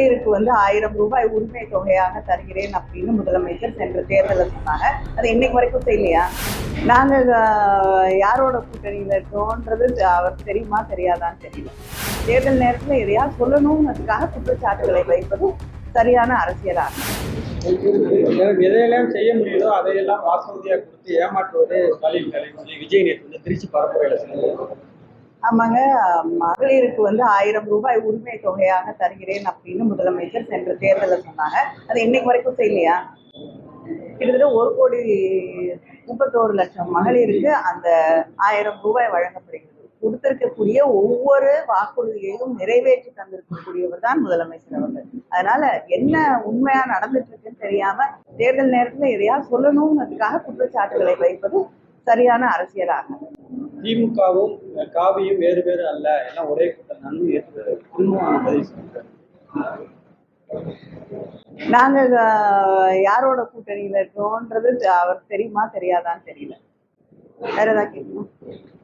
மகளிருக்கு வந்து 1000 ரூபாய் உரிமை தொகையாக தருகிறேன் அப்படின்னு முதலமைச்சர் சென்ற தேர்தலில் சொன்னாங்க. அது இன்னைக்கு வரைக்கும் செய்யலையா? நாங்க யாரோட கூட்டணியில இருக்கோன்றது அவருக்கு தெரியுமா தெரியாதான்னு தெரியல. தேர்தல் நேரத்துல எதையா சொல்லணும்ன்றதுக்காக குற்றச்சாட்டுகளை வைப்பது சரியான அரசியலாகும். எதையெல்லாம் செய்ய முடியுதோ அதையெல்லாம் வாக்குறுதியா கொடுத்து ஏமாற்றுவது ஸ்டாலின் தலைவர் விஜய் நேற்று வந்து திருச்சி பரப்புரையில சொன்னாங்க. ஆமாங்க, மகளிருக்கு வந்து 1000 ரூபாய் உரிமை தொகையாக தருகிறேன் அப்படின்னு முதலமைச்சர் சென்ற தேர்தலில் சொன்னாங்க. அது இன்னைக்கு வரைக்கும் செய்யலையா? கிட்டத்தட்ட 1,31,00,000 மகளிருக்கு அந்த 1000 ரூபாய் வழங்கப்படுகிறது. கொடுத்திருக்கக்கூடிய ஒவ்வொரு வாக்குறுதியையும் நிறைவேற்றி தந்திருக்கக்கூடியவர் தான் முதலமைச்சர் அவர்கள். அதனால என்ன உண்மையா நடந்துட்டு இருக்குன்னு தெரியாம தேர்தல் நேரத்துல எதையா சொல்லணும்ன்றதுக்காக குற்றச்சாட்டுகளை வைப்பது சரியான அரசியலாகும். திமுகவும் காவியும் வேறு வேறு அல்ல, எல்லாம் ஒரே கூட்டம் நாங்க யாரோட கூட்டணியில இருக்கோன்றது அவருக்கு தெரியுமா தெரியாதான்னு தெரியல. வேற ஏதாவது கேட்கணும்?